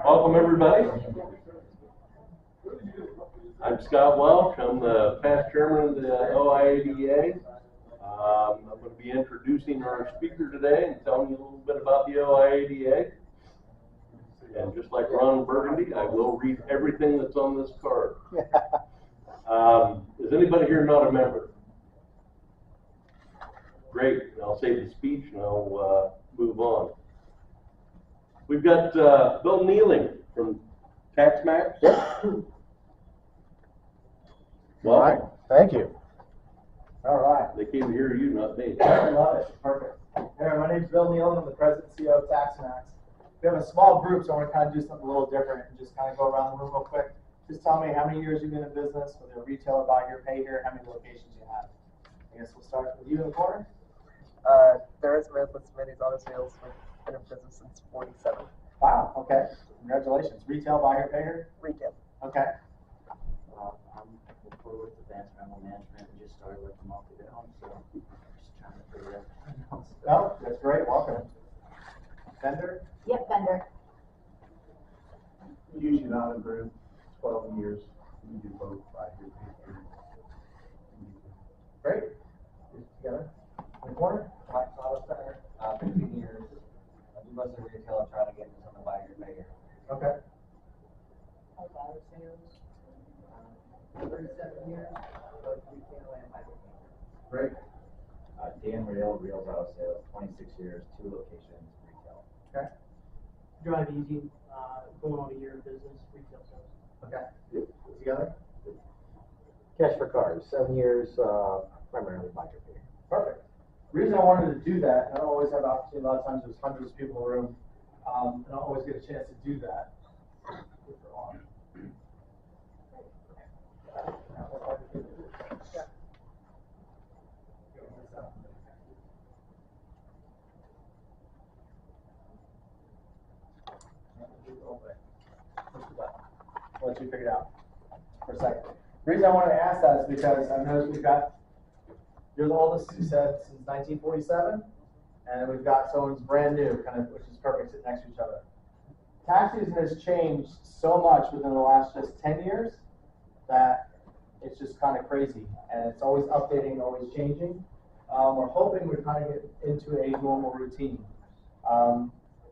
Welcome, everybody. I'm Scott Welch. I'm the past chairman of the OIADA. I'm going to be introducing our speaker today and telling you a little bit about the OIADA. And just like Ron Burgundy, I will read everything that's on this card. Is anybody here not a member? Great. I'll save the speech and I'll move on. We've got Bill Nylan from TaxMax. All right. Thank you. All right. They came to hear you, not me. I love it. Perfect. Hey, my name's Bill Nylan. I'm the president and CEO of TaxMax. We have a small group, so I want to kind of do something a little different and just kind of go around the room real quick. Just tell me how many years you've been in business, whether you're a retailer, buy here, pay here, how many locations you have. I guess we'll start with you in the corner. There is Smith with Smitty's Auto Sales. We've been in business since 47. Wow. Okay. Congratulations. Retail, buy here, pay here. Retail. Okay. I'm with Advanced Rental Management. We just started like a month ago, so just trying to figure everything else. No, that's great. Welcome. Vendor? Yep, vendor. Usually not a group, 12 years. We do both by here, pay here. Great. Together. In the corner? Mike's Auto Center, 15 years. I do most of the retail. I'm trying to get into some of the buy here, pay here. Okay. Auto sales. 37 years. Both retail and buy here. Great. Dan Real, Real Auto Sales, 26 years, 2 locations, retail. Okay. Drive easy, going on a year in business, retail sales. Okay. Together? Cash for cars, 7 years, primarily by your pay. Perfect. The reason I wanted to do that, and I don't always have the opportunity, a lot of times there's hundreds of people in the room, and I don't always get a chance to do that. I'll let you figure it out for a second. The reason I wanted to ask that is because I noticed we've got, you're the oldest, you said, since 1947, and we've got someone who's brand new, kind of, which is perfect, sitting next to each other. Tax season has changed so much within the last just 10 years that it's just kind of crazy, and it's always updating, always changing. We're hoping we kind of get into a normal routine.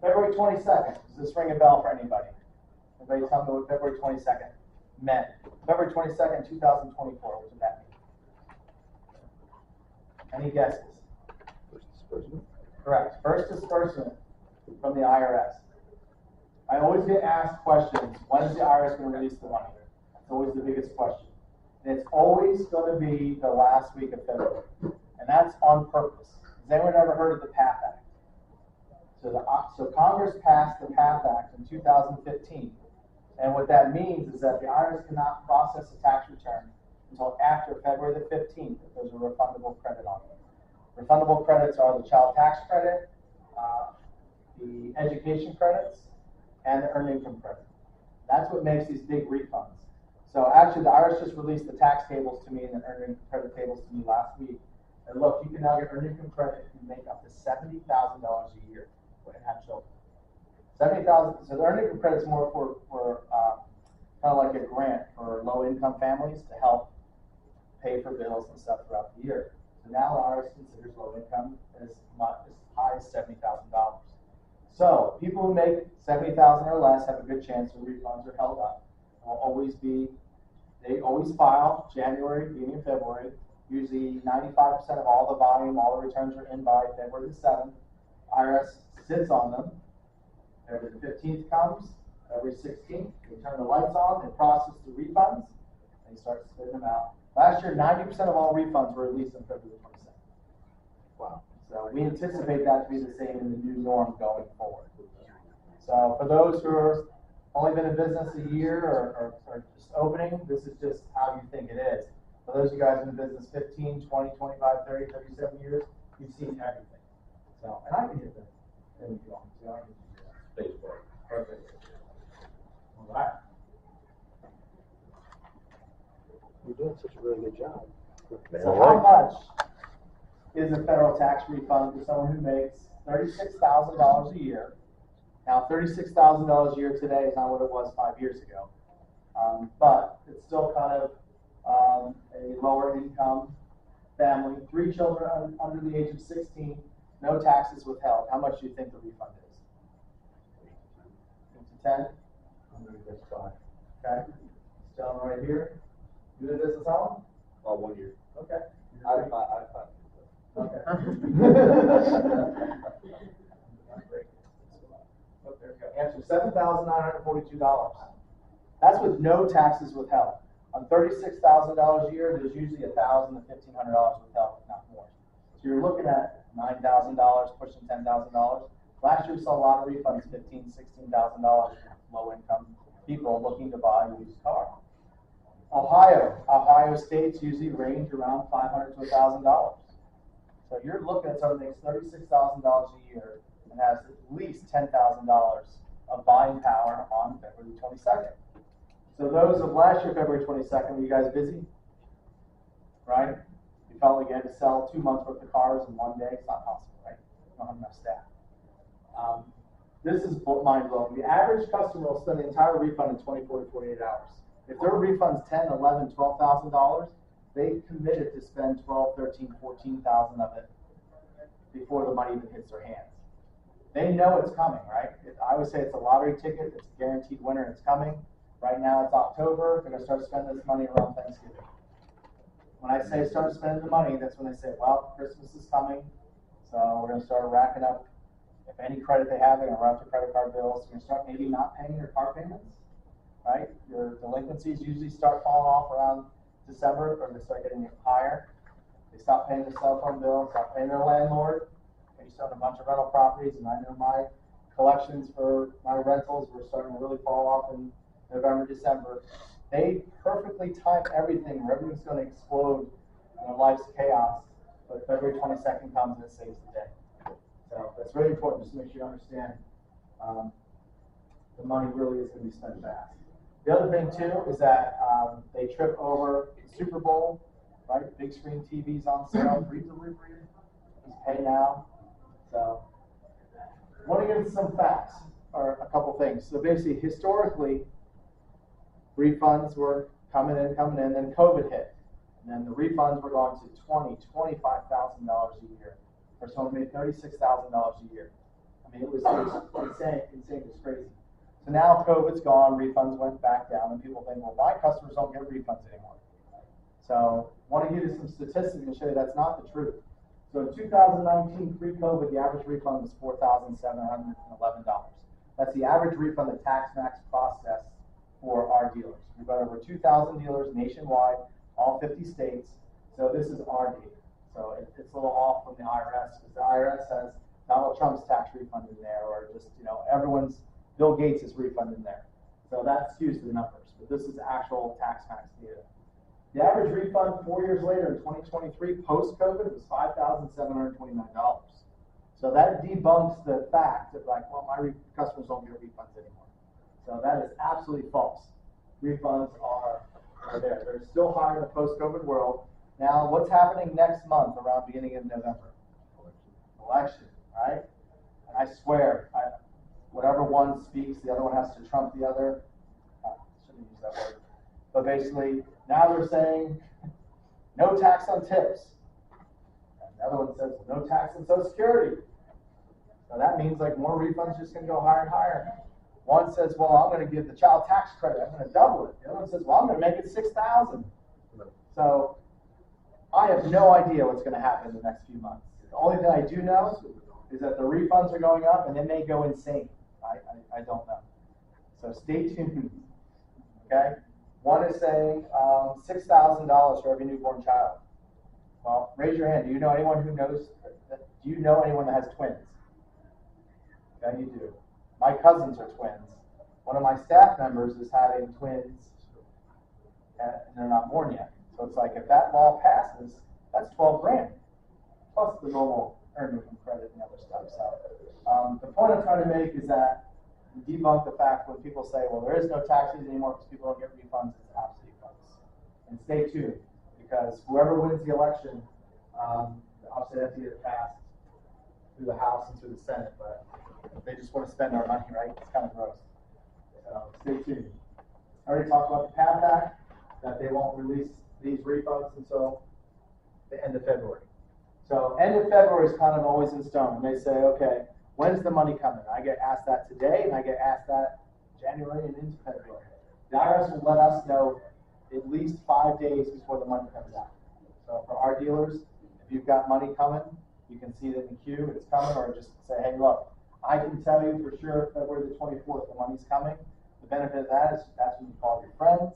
February 22nd, does this ring a bell for anybody? Anybody tell me what February 22nd meant? February 22nd, 2024, what did that mean? Any guesses? First disbursement. Correct. First disbursement from the IRS. I always get asked questions, when is the IRS going to release the money? That's always the biggest question. And it's always going to be the last week of February. And that's on purpose. Has anyone ever heard of the PATH Act? So Congress passed the PATH Act in 2015. And what that means is that the IRS cannot process a tax return until after February the 15th if there's a refundable credit on it. Refundable credits are the child tax credit, the education credits, and the earned income credit. That's what makes these big refunds. So actually the IRS just released the tax tables to me and the earned income credit tables to me last week. And look, you can now get earned income credit if you make up to $70,000 a year and have children. 70,000. So the earned income credit is more for kind of like a grant for low-income families to help pay for bills and stuff throughout the year. So now the IRS considers low income as high as $70,000. So people who make $70,000 or less have a good chance their refunds are held up. They always file January, beginning of February. Usually 95% of all the volume, all the returns are in by February the 7th. IRS sits on them. Every 15th comes, every 16th, they turn the lights on, they process the refunds, and they start spitting them out. Last year, 90% of all refunds were released on February 22nd. Wow. So we anticipate that to be the same in the new norm going forward. So for those who are only been in business a year or just opening, this is just how you think it is. For those of you guys in business 15, 20, 25, 30, 37 years, you've seen everything. So, and I can hit that. There we go. Facebook. Perfect. All right. You're doing such a really good job. So how much is a federal tax refund for someone who makes $36,000 a year Now, $36,000 a year today is not what it was 5 years ago. But it's still kind of a lower income family, 3 children under the age of 16, no taxes withheld. How much do you think the refund is? 8 to 10? That's fine. Okay. This gentleman right here. You in business, Alan? Well, 1 year. Okay. I Okay. Answer $7,942. That's with no taxes withheld. On $36,000 a year, there's usually $1,000 to $1,500 withheld, not more. So you're looking at $9,000, pushing $10,000. Last year we saw a lot of refunds, $15,000, $16,000 from low-income people looking to buy a used car. Ohio states usually range around $500 to $1,000. So you're looking at someone that makes $36,000 a year and has at least $10,000 of buying power on February 22nd. So those of last year, February 22nd, were you guys busy? Right? You felt like you had to sell 2 months worth of cars in 1 day? It's not possible, right? You don't have enough staff. This is mind-blowing. The average customer will spend the entire refund in 24 to 48 hours. If their refund's $10,000, $11,000, $12,000, they've committed to spend $12,000, $13,000, $14,000 of it before the money even hits their hands. They know it's coming, right? I would say it's a lottery ticket. It's a guaranteed winner. It's coming. Right now it's October. They're going to start spending this money around Thanksgiving. When I say start spending the money, that's when they say, well, Christmas is coming, so we're going to start racking up. If any credit they have, they're going to run up their credit card bills. You're going to start maybe not paying your car payments, right? Your delinquencies usually start falling off around December, or they start getting higher. They stop paying their cell phone bill, stop paying their landlord. I used to own a bunch of rental properties, and I know my collections for my rentals were starting to really fall off in November, December. They perfectly time everything where everything's going to explode and their life's chaos. But February 22nd comes and it saves the day. So that's very important just to make sure you understand the money really is going to be spent fast. The other thing too is that they trip over the Super Bowl, right? Big screen TVs on sale, free delivery, just pay now. So I want to get into some facts or a couple things. So basically, historically, refunds were coming in, then COVID hit. And then the refunds were going to $20,000, $25,000 a year for someone who made $36,000 a year. I mean, it was insane, it was crazy. So now COVID's gone, refunds went back down, and people think, well, why customers don't get refunds anymore? So I want to give you some statistics and show you that's not the truth. So in 2019, pre-COVID, the average refund was $4,711. That's the average refund that TaxMax processed for our dealers. We've got over 2,000 dealers nationwide, all 50 states. So this is our data. So it's a little off from the IRS, because the IRS has Donald Trump's tax refund in there, or just, everyone's, Bill Gates' refund in there. So that skews the numbers, but this is actual TaxMax data. The average refund 4 years later in 2023, post-COVID, was $5,729. So that debunks the fact that, like, well, my customers don't get refunds anymore. So that is absolutely false. Refunds are there. They're still high in the post-COVID world. Now, what's happening next month around beginning of November? Election, right? And I swear, whatever one speaks, the other one has to trump the other. I shouldn't use that word. But basically, now they're saying no tax on tips. And the other one says no tax on Social Security. So that means like more refunds just going to go higher and higher. One says, well, I'm going to give the child tax credit. I'm going to double it. The other one says, well, I'm going to make it $6,000. So I have no idea what's going to happen in the next few months. The only thing I do know is that the refunds are going up, and they may go insane. I don't know. So stay tuned. Okay? One is saying $6,000 for every newborn child. Well, raise your hand. Do you know anyone who knows? Do you know anyone that has twins? Okay, you do. My cousins are twins. One of my staff members is having twins, and they're not born yet. So it's like, if that law passes, that's 12 grand, plus the normal earned income credit and other stuff. So the point I'm trying to make is that debunk the fact when people say, well, there is no taxes anymore because people don't get refunds, it's absolutely false. And stay tuned, because whoever wins the election, obviously they have to get it passed through the House and through the Senate, but They just want to spend our money, right? It's kind of gross. So stay tuned. I already talked about the PAP Act, that they won't release these refunds until the end of February. So end of February is kind of always in stone. They say, okay, when's the money coming? I get asked that today, and I get asked that January and into February. The IRS will let us know at least 5 days before the money comes out. So for our dealers, if you've got money coming, you can see that in the queue, it's coming, or just say, hey, look, I can tell you for sure February the 24th, the money's coming. The benefit of that is that's when you call your friends,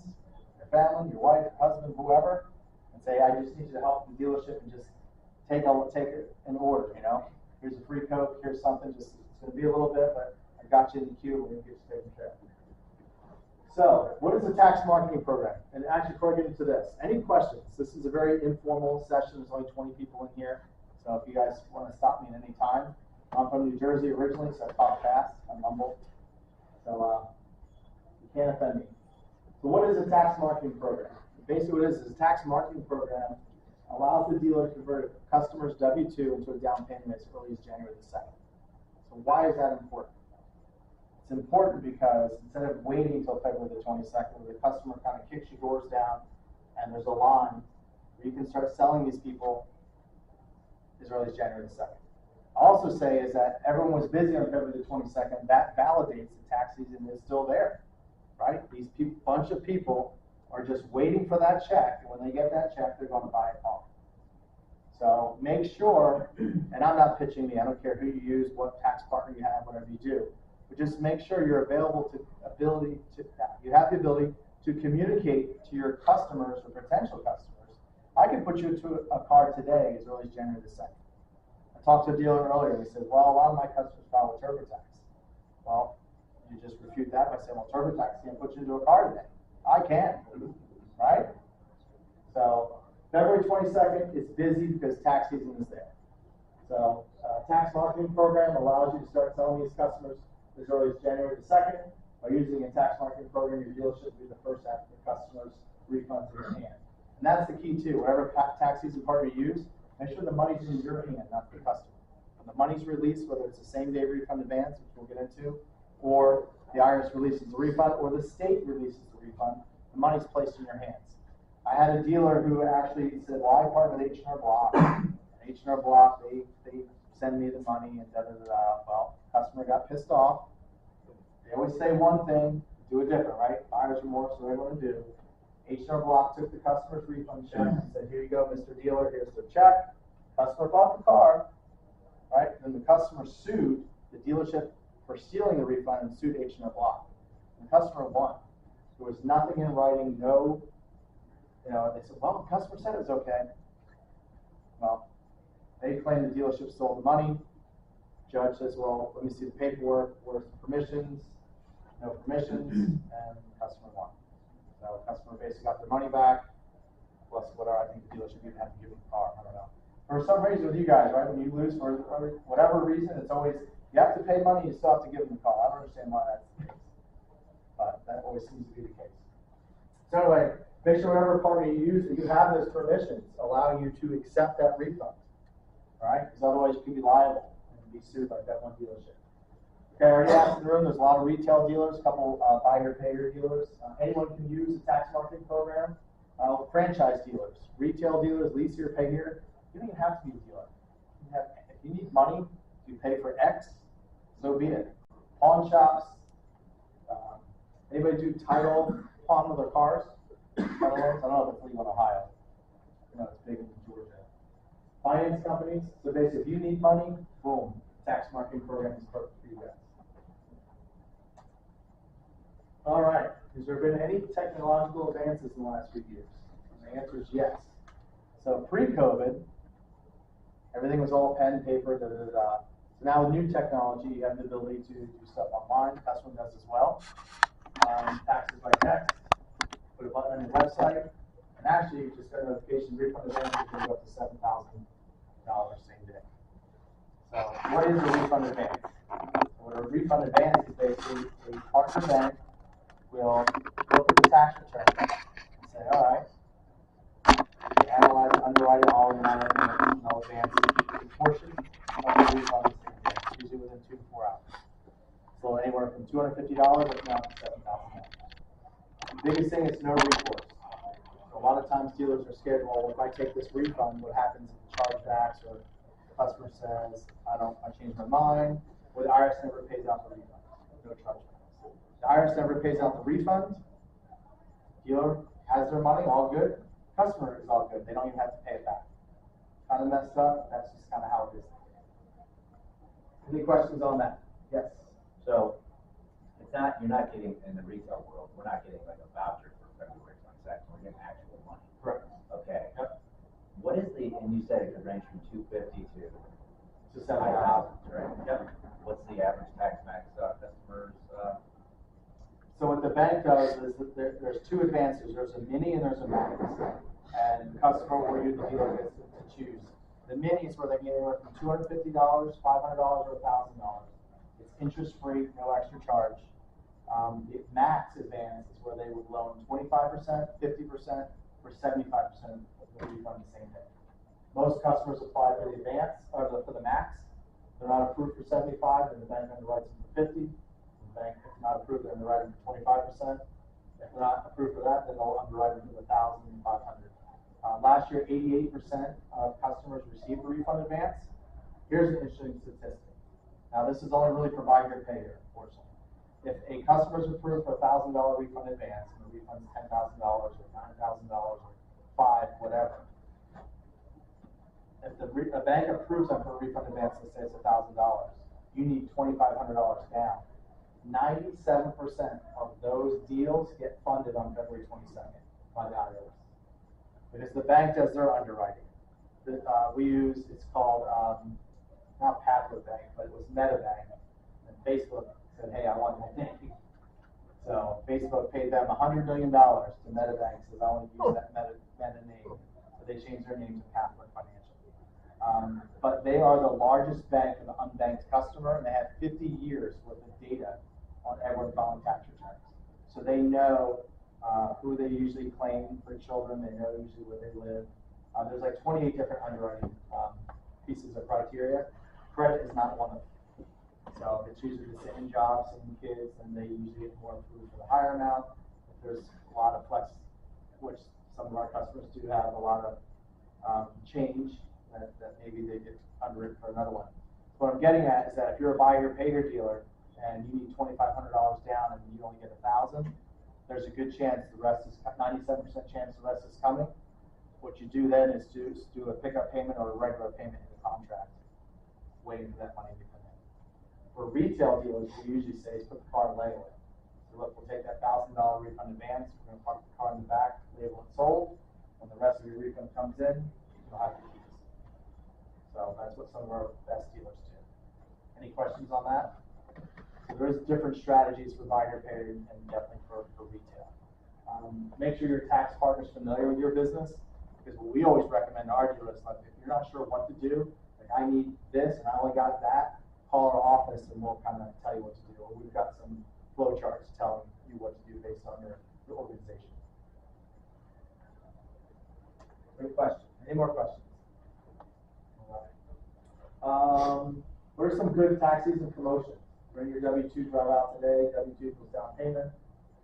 your family, your wife, your husband, whoever, and say, I just need you to help the dealership and just take an order, you know. Here's a free Coke, here's something, just it's going to be a little bit, but I got you in the queue, we're going to get you taken care of. So, what is the tax marketing program? And actually, before I get into this, any questions? This is a very informal session. There's only 20 people in here. So if you guys want to stop me at any time. I'm from New Jersey originally, so I talk fast. I'm humble. So you can't offend me. So what is a tax marketing program? Basically what it is a tax marketing program allows the dealer to convert a customer's W-2 into a down payment as early as January the 2nd. So why is that important? It's important because instead of waiting until February the 22nd, where the customer kind of kicks your doors down and there's a line, where you can start selling these people as early as January the 2nd. I also say is that everyone was busy on February the 22nd. That validates the tax season is still there, right? These bunch of people are just waiting for that check, and when they get that check, they're going to buy a car. So make sure, and I'm not pitching me, I don't care who you use, what tax partner you have, whatever you do, but just make sure you're available to you have the ability to communicate to your customers or potential customers. I can put you into a car today as early as January the 2nd. I talked to a dealer earlier, and he said, well, a lot of my customers file with TurboTax. Well, you just refute that by saying, well, TurboTax can't put you into a car today. I can, right? So February 22nd is busy because tax season is there. So tax marketing program allows you to start selling these customers as early as January the 2nd. By using a tax marketing program, your dealership will be the first to have the customers' refunds in your hand. And that's the key too. Whatever tax season partner you use, make sure the money's in your hand, not the customer. When the money's released, whether it's a same-day refund advance, which we'll get into, or the IRS releases the refund, or the state releases the refund, the money's placed in your hands. I had a dealer who actually said, well, I partner with H&R Block. H&R Block, they send me the money and da-da-da-da. Well, customer got pissed off. They always say one thing, do it different, right? Buyer's remorse, what they want to do. H&R Block took the customer's refund check and said, here you go, Mr. Dealer, here's the check. Customer bought the car, right? Then the customer sued the dealership for stealing the refund and sued H&R Block. And the customer won. There was nothing in writing, no, they said, well, the customer said it was okay. Well, they claimed the dealership stole the money. Judge says, well, let me see the paperwork, where's the permissions? No permissions, and the customer won. So the customer basically got their money back, plus whatever, I think the dealership even had to give them the car, I don't know. For some reason with you guys, right, when you lose for whatever reason, it's always, you have to pay money, you still have to give them the car. I don't understand why that's the case, but that always seems to be the case. So anyway, make sure whatever partner you use, that you have those permissions allowing you to accept that refund, right? Because otherwise you can be liable and be sued like that one dealership. Okay, I already asked in the room, there's a lot of retail dealers, a couple buy here, pay here dealers. Anyone can use a tax marketing program. Franchise dealers, retail dealers, lease here, pay here. You don't even have to be a dealer. If you need money to pay for X, so be it. Pawn shops. Anybody do title pawn with their cars? Title loans? I don't know if it's legal in Ohio. It's big in Georgia. Finance companies. So basically, if you need money, boom, tax marketing program is perfect for you guys. All right. Has there been any technological advances in the last few years? And the answer is yes. So pre-COVID, everything was all pen, paper, da-da-da-da. So now with new technology, you have the ability to do stuff online. The customer does as well. Taxes by text. Put a button on your website. And actually, you just got a notification, refund advance can go up to $7,000 same day. So what is a refund advance? What a refund advance is basically a partner bank will look at the tax return and say, all right, they analyze, underwrite it all, and I'll advance a portion of the refund the same day, usually within 2 to 4 hours. from $250 up now to $7,000. The biggest thing is no recourse. So a lot of times dealers are scared, well, if I take this refund, what happens if the chargebacks or the customer says, I changed my mind, or the IRS never pays out the refund, no chargebacks. The IRS never pays out the refund, dealer has their money, all good, customer is all good, they don't even have to pay it back. Kind of messed up, that's just kind of how it is. Any questions on that? Yes? So, it's not, you're not getting, in the retail world, we're not getting like a voucher for February 22nd, we're getting actual money. Correct. Okay. Yep. What is the, and you said it could range from 250 to To 7,000. 5,000, right? Yep. What's the average tax max customers? So what the bank does is that there's two advances. There's a mini and there's a max. And the customer or you, the dealer, gets to choose. The mini is where they get anywhere from $250, $500, or $1,000. It's interest-free, no extra charge. The max advance is where they would loan 25%, 50%, or 75% of the refund the same day. Most customers apply for the advance, or for the max. They're not approved for 75, then the bank underwrites them for 50. The bank, if not approved, they're underwriting for 25%. If they're not approved for that, then they'll underwrite them for 1,500. Last year, 88% of customers received a refund advance. Here's an interesting statistic. Now, this is only really for buy here, pay here, unfortunately. If a customer is approved for a $1,000 refund advance, and the refund is $10,000 or $9,000 or $5,000, whatever, if a bank approves them for a refund advance and says it's $1,000, you need $2,500 down. 97% of those deals get funded on February 22nd by the IRS. Because the bank does their underwriting. We use, it's called, not Pathway Bank, but it was MetaBank. And Facebook said, hey, I want my name. So Facebook paid them $100 million to MetaBank, says I want to use that Meta name. So they changed their name to Pathway Financial. But they are the largest bank for the unbanked customer, and they have 50 years worth of data on everyone filing tax returns. So they know who they usually claim for children, they know usually where they live. There's like 28 different underwriting pieces of criteria. Credit is not one of them. So it's usually the same job, same kids, and they usually get more approved for the higher amount. If there's a lot of flex, which some of our customers do have a lot of change, that maybe they get underwritten for another one. What I'm getting at is that if you're a buy here, pay here dealer, and you need $2,500 down and you only get 1,000, there's a good chance the rest is 97% chance the rest is coming. What you do then is do a pickup payment or a regular payment in the contract, waiting for that money to come in. For retail dealers, we usually say is put the car in layaway. So look, we'll take that $1,000 refund advance, we're going to park the car in the back, label it sold. When the rest of your refund comes in, you'll have the keys. So that's what some of our best dealers do. Any questions on that? So there's different strategies for buy here, pay here, and definitely for retail. Make sure your tax partner is familiar with your business, because what we always recommend to our dealers, like if you're not sure what to do, like I need this and I only got that, call our office and we'll kind of tell you what to do. Or we've got some flow charts telling you what to do based on your organization. Great question. Any more questions? All right. What are some good tax season promotions? Bring your W-2 drive out today. W-2 was down payment.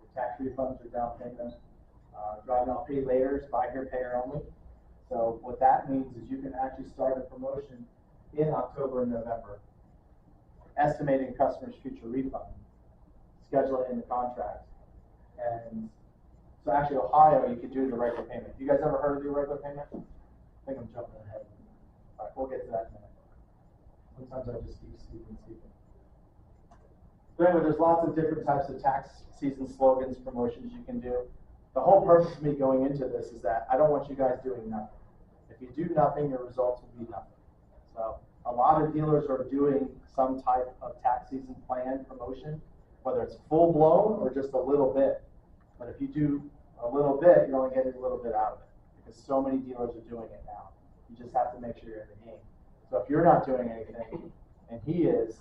Your tax refunds are down payment. Drive now, pay later is buy here, pay here only. So what that means is you can actually start a promotion in October and November, estimating customers' future refund, schedule it in the contract. And so actually Ohio, you could do the regular payment. You guys ever heard of the regular payment? I think I'm jumping ahead. All right, we'll get to that in a minute. Sometimes I just keep speaking. So anyway, there's lots of different types of tax season slogans, promotions you can do. The whole purpose of me going into this is that I don't want you guys doing nothing. If you do nothing, your results will be nothing. So a lot of dealers are doing some type of tax season plan promotion, whether it's full blown or just a little bit. But if you do a little bit, you're only getting a little bit out of it, because so many dealers are doing it now. You just have to make sure you're in the game. So if you're not doing anything and he is,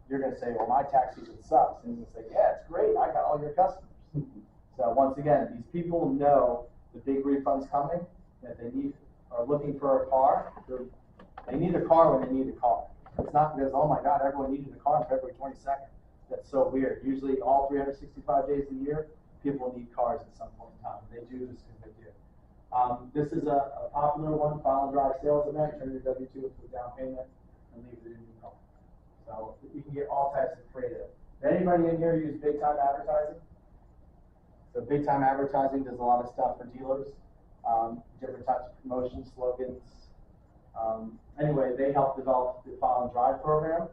you're going to say, well, my tax season sucks. And he's going to say, yeah, it's great. I got all your customers. So once again, these people know the big refund's coming, that they are looking for a car. They need a car when they need a car. It's not because, oh my God, everyone needed a car on February 22nd. that's so weird. Usually all 365 days a year, people need cars at some point in time. They do this because they do. This is a popular one, file and drive sales event. Turn your W-2 into a down payment and leave it in your car. So you can get all types of creative. Did anybody in here use big time advertising? So big time advertising does a lot of stuff for dealers, different types of promotions, slogans. Anyway, they help develop the file and drive program.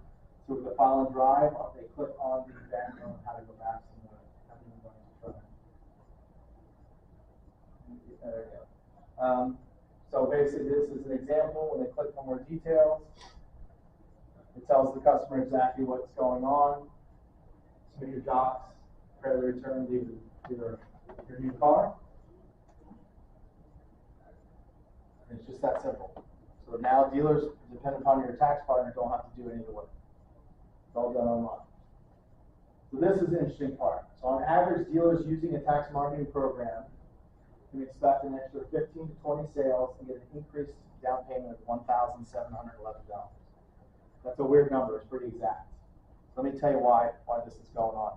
So with the file and drive, they click on the event and how to go back somewhere. There we go. So basically, this is an example. When they click for more details, it tells the customer exactly what's going on. Submit your docs, prepare the return, leave your new car. And it's just that simple. So now dealers, depending upon your tax partner, don't have to do any of the work. It's all done online. So this is the interesting part. So on average, dealers using a tax marketing program can expect an extra 15 to 20 sales and get an increased down payment of $1,711. That's a weird number. It's pretty exact. Let me tell you why this is going on.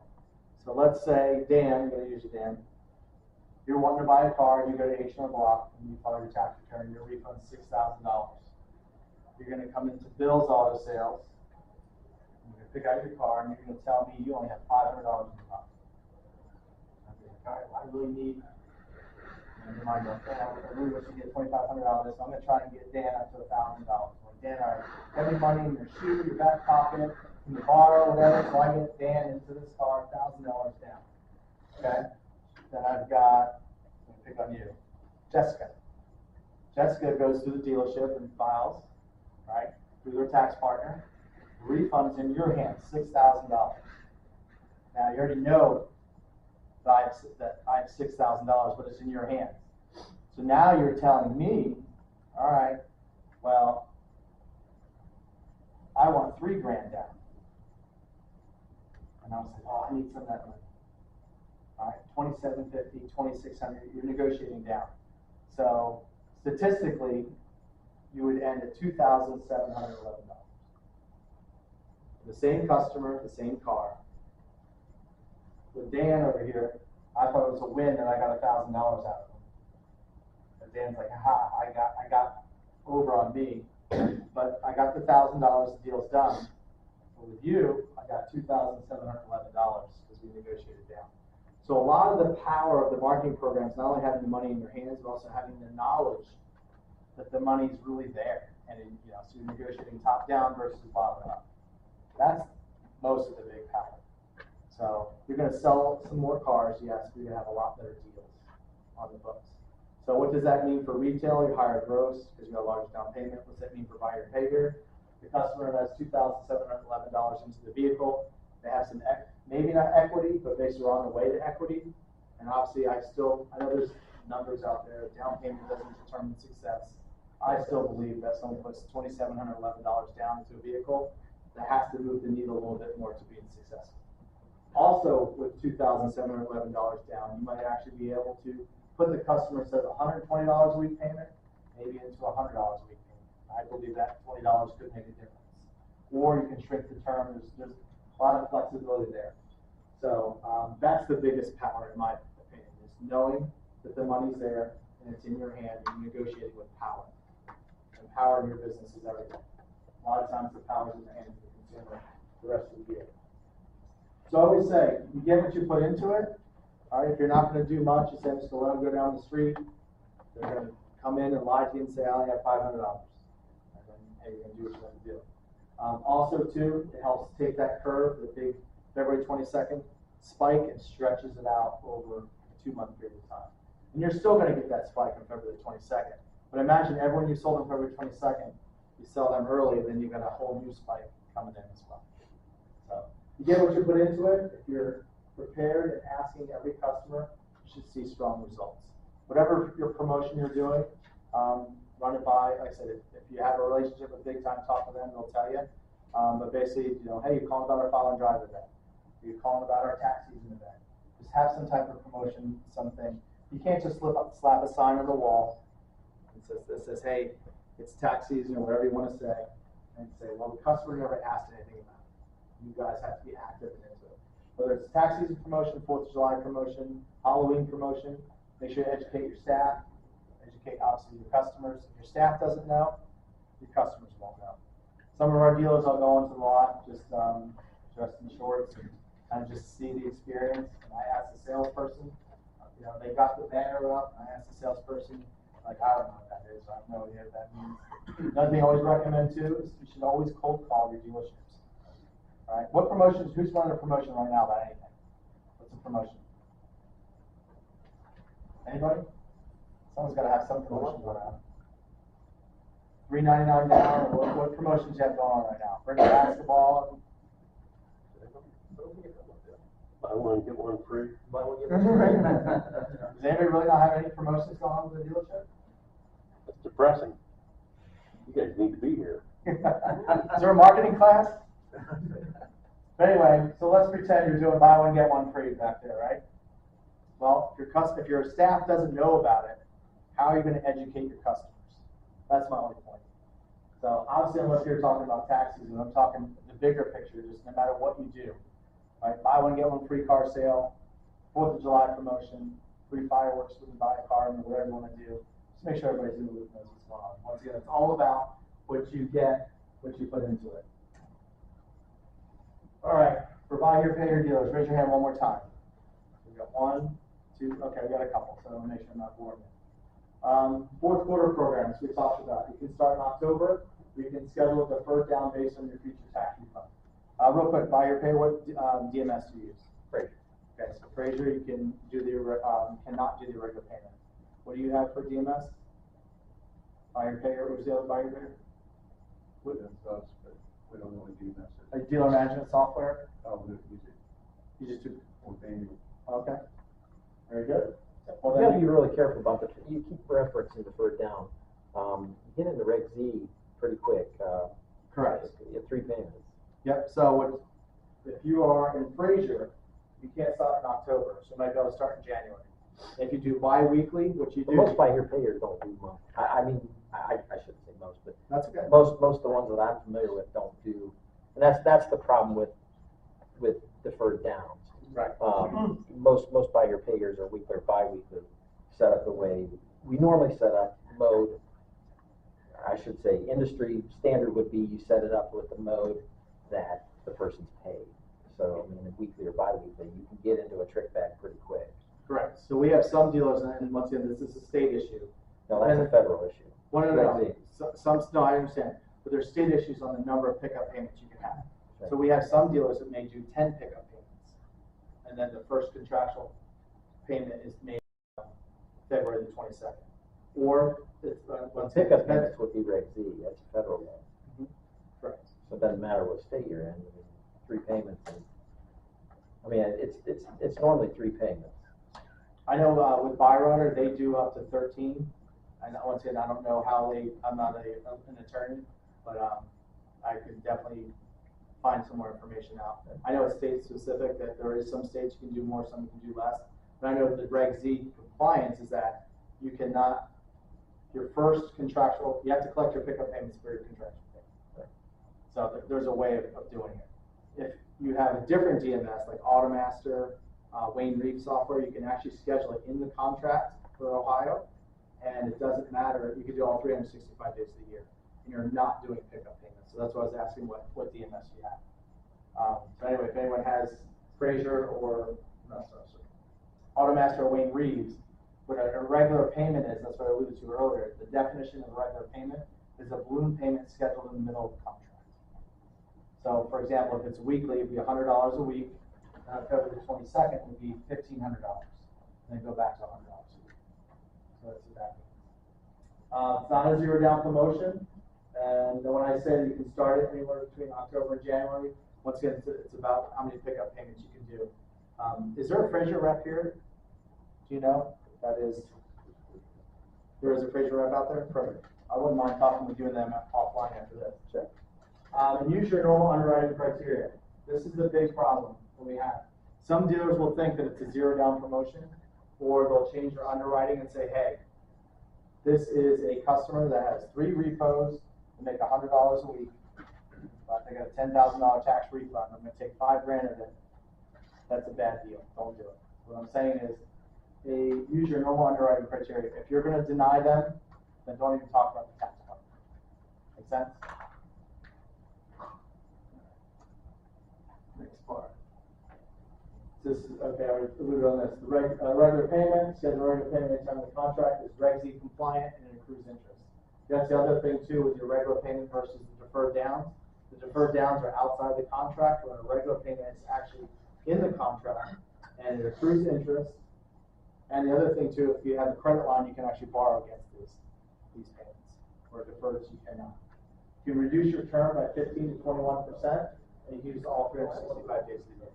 So let's say, Dan, I'm going to use you, Dan. You're wanting to buy a car, you go to H&R Block, and you file your tax return, your refund is $6,000. You're going to come into Bill's Auto Sales, you're going to pick out your car, and you're going to tell me you only have $500 in your pocket. I'm going to I really need, and you might go, I really wish you get $2,500 out of this, so I'm going to try and get Dan up to $1,000. Like, Dan, all right, every money in your shoe, your back pocket, in your bar, whatever, so I get Dan into this car, $1,000 down. Okay? Then I've got, I'm going to pick on you, Jessica. Jessica goes to the dealership and files, right, through their tax partner. The refund is in your hands, $6,000. Now, you already know that I have $6,000, but it's in your hands. So now you're telling me, all right, well, I want $3,000 down. And I was like, oh, I need some of that money. All right, $2,750, $2,600, you're negotiating down. So statistically, you would end at $2,711. The same customer, the same car. With Dan over here, I thought it was a win that I got $1,000 out of him. But Dan's like, aha, I got over on me, but I got the $1,000, the deal's done. But with you, I got $2,711 because we negotiated down. So a lot of the power of the marketing program is not only having the money in your hands, but also having the knowledge that the money's really there. And so you're negotiating top down versus bottom up. That's most of the big power. So you're going to sell some more cars, yes, but you're going to have a lot better deals on the books. So what does that mean for retail? You hire gross because you got a large down payment. What's that mean for buyer payer? The customer has $2,711 into the vehicle. They have some, maybe not equity, but basically we're on the way to equity. And obviously I know there's numbers out there. Down payment doesn't determine success. I still believe that someone puts $2,711 down into a vehicle that has to move the needle a little bit more to being successful. Also, with $2,711 down, you might actually be able to put the customer instead of $120 a week payment, maybe into $100 a week payment. I believe that $20 could make a difference. Or you can shrink the term. There's a lot of flexibility there. So that's the biggest power, in my opinion, is knowing that the money's there and it's in your hand and you're negotiating with power. And power in your business is everything. A lot of times the power is in the hands of the consumer the rest of the year. So I always say, you get what you put into it. All right, if you're not going to do much, you say, I'm just going to let them go down the street. They're going to come in and lie to you and say, I only have $500. And then, hey, you're going to do what you have to do. Also, too, it helps take that curve, the big February 22nd spike, and stretches it out over a 2-month period of time. And you're still going to get that spike on February 22nd. But imagine everyone you sold on February 22nd, you sell them early, and then you got a whole new spike coming in as well. So you get what you put into it. If you're prepared and asking every customer, you should see strong results. Whatever your promotion you're doing, run it by. Like I said, if you have a relationship with Big Time, talk to them, they'll tell you. But basically, hey, you're calling about our file and drive event. You're calling about our tax season event. Just have some type of promotion, something. You can't just slap a sign on the wall that says, hey, it's tax season, or whatever you want to say, and say, well, the customer never asked anything about it. You guys have to be active and into it. Whether it's tax season promotion, 4th of July promotion, Halloween promotion, make sure you educate your staff, educate obviously your customers. If your staff doesn't know, your customers won't know. Some of our dealers I'll go into the lot, just dressed in shorts and kind of just see the experience. And I ask the salesperson, you know, they got the banner up, and I ask the salesperson, like, I don't know what that is, I have no idea what that means. Another thing I always recommend too is you should always cold call your dealerships. All right, what promotions, who's running a promotion right now about anything? What's a promotion? Anybody? Someone's gotta have some promotion going on. $3.99 now, or what promotions you have going on right now? Bring basketball. Buy one, get one free. Buy one, get one free. Does anybody really not have any promotions going on with the dealership? That's depressing. You guys need to be here. Is there a marketing class? But anyway, so let's pretend you're doing buy one, get one free back there, right? Well, if your staff doesn't know about it, how are you going to educate your customers? That's my only point. So obviously, unless you're talking about tax season, I'm talking the bigger picture, just no matter what you do. Right? Buy one, get one free car sale, 4th of July promotion, free fireworks when you buy a car, and whatever you want to do. Just make sure everybody's in the loop knows what's going on. Once again, it's all about what you get, what you put into it. All right, for buy here, pay your dealers, raise your hand one more time. We got 1, 2, okay, we got a couple, so I want to make sure I'm not boring you. 4th quarter programs we talked about. You can start in October. You can schedule a deferred down based on your future tax refund. Real quick, buy your pay, what DMS do you use? Frazier. Okay, so Frazier, you can do the cannot do the regular payment. What do you have for DMS? Buy your pay, or what's the other buy your pay? That's us, but we don't really do that. Like dealer management software? Oh, we use it You just do. for manual. Okay. Very good. Well, You then gotta be really careful about you keep referencing deferred down. You get into Reg Z pretty quick. Correct. You have 3 payments. Yep, so if you are in Frazier, you can't start in October, so you might be able to start in January. If you do bi-weekly, what you But do. most buy here payers don't do month. I mean, I shouldn't say most, but That's okay. most of the ones that I'm familiar with don't do, and that's the problem with deferred downs. Right. Most buy here payers are weekly or bi-weekly, set up the way we normally set up mode. I should say industry standard would be you set it up with the mode that the person's paid. So I mean, weekly or bi-weekly, you can get into a trick bag pretty quick. Correct. So we have some dealers, and once again, this is a state issue. No, that's a federal issue. Well, no, Reg no. Z. No, I understand. But there's state issues on the number of pickup payments you can have. Right. So we have some dealers that may do 10 pickup payments. And then the first contractual payment is made on February the 22nd. Or it's, once again, Pickup payments would be Reg Z, that's federal law. correct. So it doesn't matter what state you're in, I mean, 3 payments. I mean, it's normally 3 payments. I know with Byrunner, they do up to 13. And once again, I don't know how I'm not an attorney, but I could definitely find some more information out. I know it's state specific, that there is some states you can do more, some you can do less. But I know the Reg Z compliance is that you cannot, your first contractual, you have to collect your pickup payments for your contractual payment. Right. So there's a way of doing it. If you have a different DMS, like Automaster, Wayne Reeves software, you can actually schedule it in the contract for Ohio, and it doesn't matter. You can do all 365 days of the year, and you're not doing pickup payments. So that's why I was asking what DMS you have. So anyway, if anyone has Frazier or Automaster or Wayne Reeves, what a regular payment is, that's what I alluded to earlier. The definition of a regular payment is a balloon payment scheduled in the middle of the contract. So, for example, if it's weekly, it'd be $100 a week. February the 22nd would be $1,500, and then go back to $100 a week. So that's what that means. It's not a zero down promotion, and when I say you can start it anywhere between October and January, once again, it's about how many pickup payments you can do. Is there a Frazier rep here? Do you know? That is, there is a Frazier rep out there? Perfect. I wouldn't mind talking with you and them offline after this. Sure. And use your normal underwriting criteria. This is the big problem that we have. Some dealers will think that it's a zero down promotion, or they'll change their underwriting and say, hey, this is a customer that has 3 repos and make $100 a week. I I got a $10,000 tax refund, I'm gonna take $5,000 of it, that's a bad deal, don't do it. What I'm saying is, use your normal underwriting criteria. If you're gonna deny them, then don't even talk about the tax part. Make sense? Next part. This is, okay, I alluded on this. The regular payment, scheduled regular payment anytime in the contract is Reg Z compliant and it accrues interest. That's the other thing too with your regular payment versus the deferred downs. The deferred downs are outside the contract, when a regular payment is actually in the contract and it accrues interest. And the other thing too, if you have a credit line, you can actually borrow against these payments, or deferred you cannot. You can reduce your term by 15 to 21%, and you can use all 365 days of the year.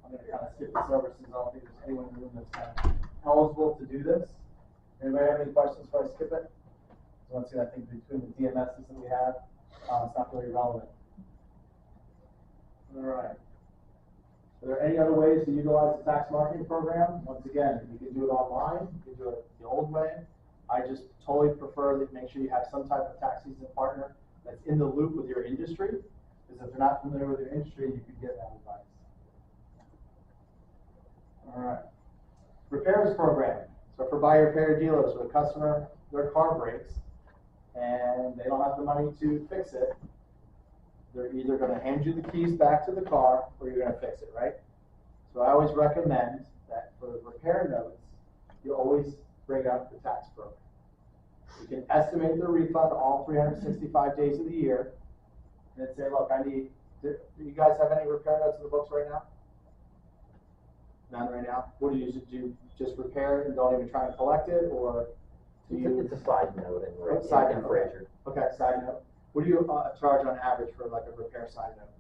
I'm going to kind of skip this over since I don't think there's anyone in the room that's kind of eligible to do this. Anybody have any questions before I skip it? So once again, I think between the DMSs that we have, it's not really relevant. All right. Are there any other ways to utilize the tax marketing program? Once again, you can do it online, you can do it the old way. I just totally prefer that make sure you have some type of tax season partner that's in the loop with your industry, because if they're not familiar with your industry, you could get that advice. All right. Repairs program. So for buy repair dealers, when a customer, their car breaks and they don't have the money to fix it, they're either going to hand you the keys back to the car or you're going to fix it, right? So I always recommend that for repair notes, you always bring up the tax program. You can estimate the refund all 365 days of the year and then say, look, do you guys have any repair notes in the books right now? None right now? What do you do? You just repair and don't even try to collect it, or do you? It's a side note and Side in note. Fraser. Okay, side note. What do you charge on average for like a repair side note?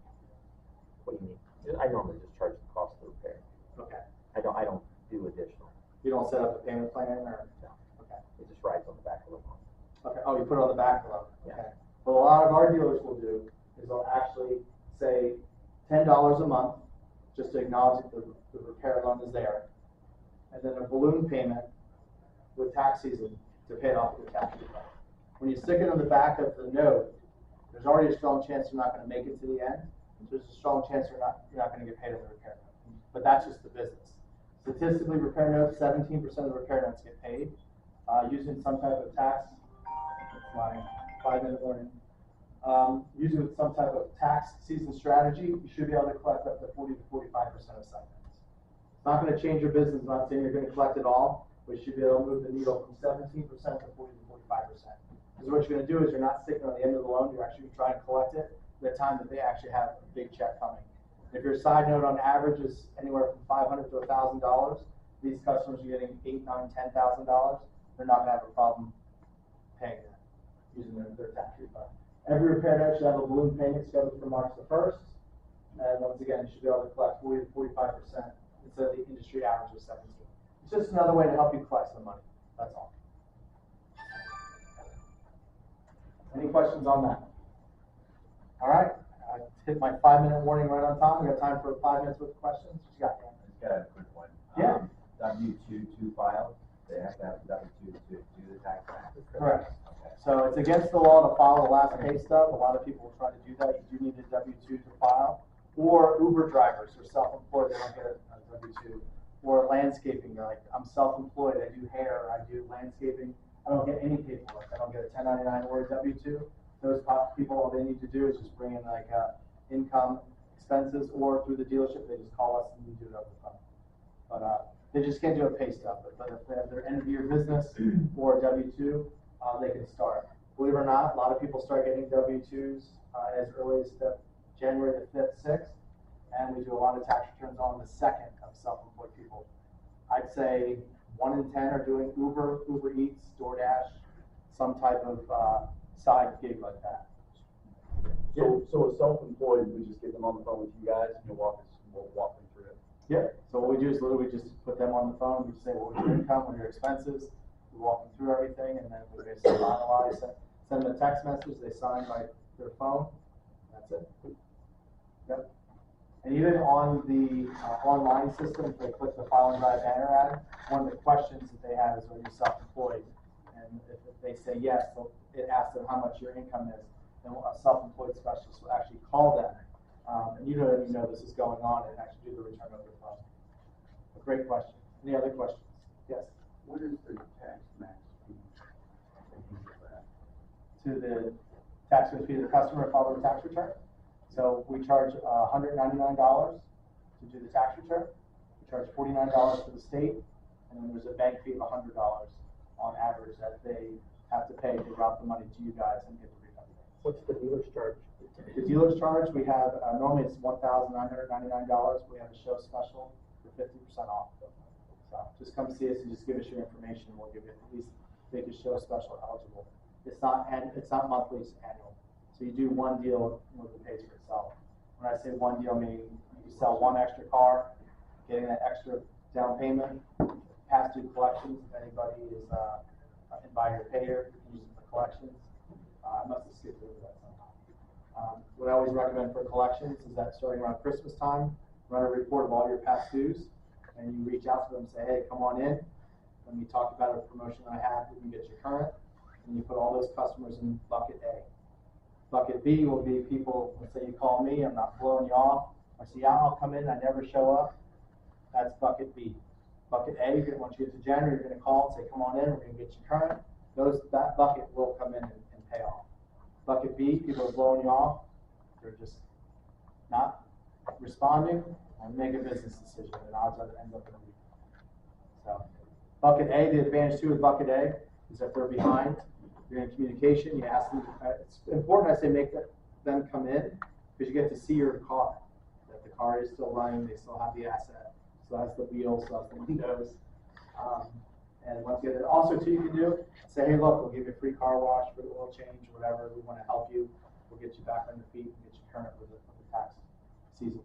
What do you mean? I normally just charge the cost of the repair. Okay. I don't do additional. You don't set up a payment plan or? No. Okay. It just rides on the back of the loan. Okay. Oh, you put it on the back of the loan. Yeah. Okay. What a lot of our dealers will do is they'll actually say $10 a month just to acknowledge that the repair loan is there, and then a balloon payment with tax season to pay it off with your tax refund. When you stick it on the back of the note, there's already a strong chance you're not going to make it to the end. There's a strong chance you're not going to get paid on the repair note. But that's just the business. Statistically, repair notes, 17% of the repair notes get paid. Using some type of tax, it's my 5-minute warning. Using some type of tax season strategy, you should be able to collect up to 40 to 45% of side notes. It's not going to change your business. I'm not saying you're going to collect it all, but you should be able to move the needle from 17% to 40 to 45%. Because what you're going to do is you're not sticking on the end of the loan, you're actually trying to collect it at the time that they actually have a big check coming. If your side note on average is anywhere from $500 to $1,000, these customers are getting $8,000, $9,000, $10,000, they're not going to have a problem paying that using their tax refund. Every repair note should have a balloon payment scheduled for March the 1st. And once again, you should be able to collect 40 to 45% instead of the industry average of 17%. It's just another way to help you collect some money. That's all. Any questions on that? All right. I hit my 5-minute warning right on time. We got time for 5 minutes worth of questions. What you got, Dan? I just got a quick one. Yeah. W-2 file, they have to have a W-2 to do the tax act. Correct. Okay. So it's against the law to file the last pay stub. A lot of people will try to do that. You do need a W-2 to file. Or Uber drivers or self-employed, they don't get a W-2. Or landscaping, you're like, I'm self-employed, I do hair, I do landscaping. I don't get any paperwork. I don't get a 1099 or a W-2. Those people, all they need to do is just bring in like income expenses, or through the dealership, they just call us and we do it over the phone. But they just can't do a pay stub. But if they have their end of year business or a W-2, they can start. Believe it or not, a lot of people start getting W-2s as early as January the 5th, 6th, and we do a lot of tax returns on the 2nd of self-employed people. I'd say 1 in 10 are doing Uber, Uber Eats, DoorDash, some type of side gig like that. So a self-employed, we just get them on the phone with you guys and we'll walk them through it. Yeah. So what we do is literally just put them on the phone. We say, what was your income, what are your expenses? We walk them through everything, and then we basically finalize it. Send them a text message. They sign by their phone. That's it. Yep. And even on the online system, if they click the file and drive banner ad, one of the questions that they have is, are you self-employed? And if they say yes, it asks them how much your income is. And a self-employed specialist will actually call them and you don't even know this is going on and actually do the return of your fund. A great question. Any other questions? Yes? What is the tax max fee? To the tax fee to the customer to file their tax return. So we charge $199 to do the tax return. We charge $49 for the state, and then there's a bank fee of $100 on average that they have to pay to route the money to you guys and get the refund. What's the dealer's charge? The dealer's charge, we have, normally it's $1,999. We have a show special for 50% off. So just come see us and just give us your information, and we'll give you at least make your show special eligible. It's not monthly, it's annual. So you do one deal, and it pays for itself. When I say one deal, meaning you sell one extra car, getting that extra down payment, pass through collections, if anybody is in buy your payer, using for collections. I must have skipped over that somehow. What I always recommend for collections is that starting around Christmas time, run a report of all your past dues, and you reach out to them and say, hey, come on in. Let me talk about a promotion I have, we can get you current. And you put all those customers in bucket A. Bucket B will be people, let's say you call me, I'm not blowing you off. I say, yeah, I'll come in, I never show up. That's bucket B. Bucket A, once you get to January, you're going to call and say, come on in, we're going to get you current. That bucket will come in and pay off. Bucket B, people are blowing you off. They're just not responding, and make a business decision, and odds are to end up in a refund. So, bucket A, the advantage too with bucket A is that they're behind. You're in communication. You ask them. It's important, I say, make them come in because you get to see your car. That the car is still running. They still have the asset. So that's the wheels. So that's the windows. And once you get it, also too, you can do say, hey, look, we'll give you a free car wash for the oil change, or whatever. We want to help you. We'll get you back on your feet and get you current with the tax season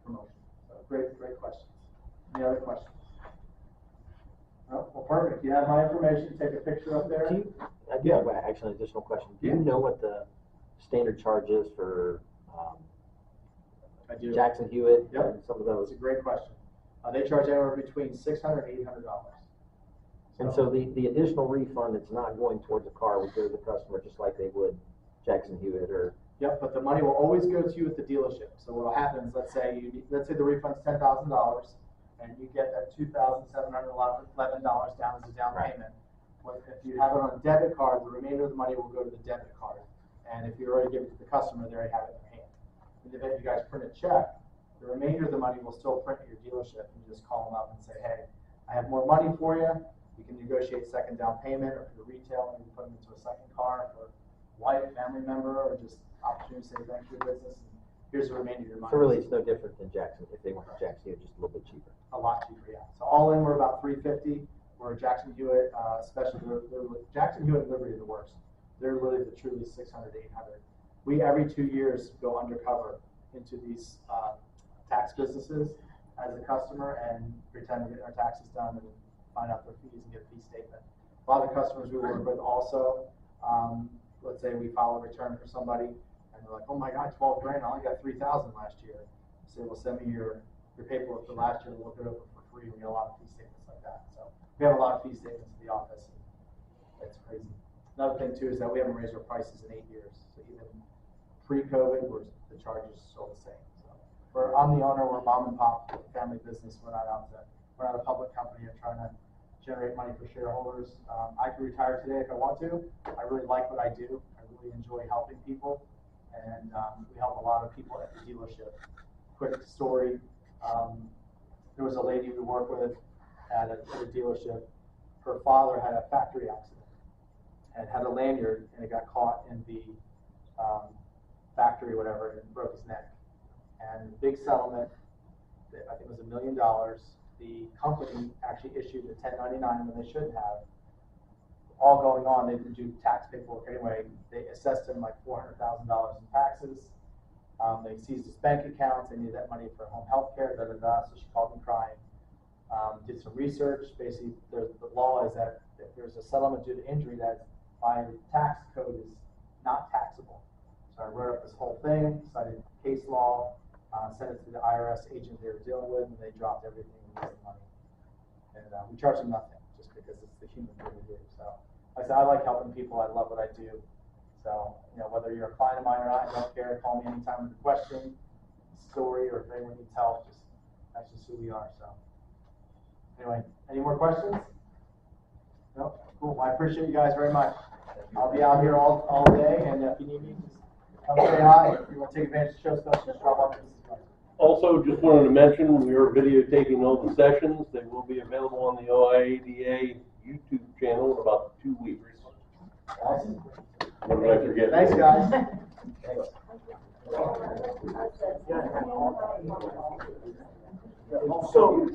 promotion. So great questions. Any other questions? Oh, well, perfect. You have my information. Take a picture up there. I do have actually an additional question. Do you know what the standard charge is for I do. Jackson Hewitt Yep. and some of those? That's a great question. They charge anywhere between $600 and $800. And so the additional refund, it's not going towards the car, would go to the customer just like they would Jackson Hewitt or. Yep, but the money will always go to you at the dealership. So what will happen is, let's say the refund's $10,000, and you get that $2,711 down as a down payment. But if you have it on a debit card, the remainder of the money will go to the debit card. And if you already give it to the customer, they already have it in their hand. In the event you guys print a check, the remainder of the money will still print at your dealership. And you just call them up and say, hey, I have more money for you. You can negotiate second down payment, or for the retail, and you put them into a second car for wife, family member, or just opportunity to say thanks for your business. And here's the remainder of your money. So really, it's no different than Jackson. If they went to Jackson Hewitt, just a little bit cheaper. A lot cheaper, yeah. So all in, we're about $350. Where Jackson Hewitt, especially Jackson Hewitt and Liberty are the worst. They're literally the truly 600 to 800. We every 2 years go undercover into these tax businesses as a customer and pretend to get our taxes done and find out their fees and get a fee statement. A lot of the customers we work with also, let's say we file a return for somebody and they're like, oh my God, 12 grand, I only got 3,000 last year. So well, send me your paperwork for last year, we'll look it over for free. We get a lot of fee statements like that. So we have a lot of fee statements in the office. And it's crazy. Another thing too is that we haven't raised our prices in 8 years. So even pre-COVID, the charges are still the same. So I'm the owner. We're a mom and pop family business. We're not a public company. I'm trying to generate money for shareholders. I can retire today if I want to. I really like what I do. I really enjoy helping people, and we help a lot of people at the dealership. Quick story. There was a lady we work with at a dealership. Her father had a factory accident and had a lanyard, and it got caught in the factory or whatever, and broke his neck. And big settlement, I think it was $1 million. The company actually issued a 1099 when they shouldn't have. All going on, they didn't do tax paperwork anyway. They assessed him like $400,000 in taxes. They seized his bank accounts. They needed that money for home health care. So she called me crying. Did some research. Basically, the law is that if there's a settlement due to injury, that by tax code is not taxable. So I wrote up this whole thing, cited case law, sent it to the IRS agent they were dealing with, and they dropped everything and used the money. And we charge them nothing, just because it's the human thing to do. So like I said, I like helping people. I love what I do. So, whether you're a client of mine or not, I don't care. Call me anytime with a question. story, or if anyone needs help, that's just who we are, so. Anyway, any more questions? No? Cool, well, I appreciate you guys very much. I'll be out here all day, and if you need me, just come say hi. If you want to take advantage of show stuff, just drop off. Also, just wanted to mention, we are videotaping all the sessions. They will be available on the OIADA YouTube channel in about 2 weeks. Awesome. What did I forget? Thanks, guys. So,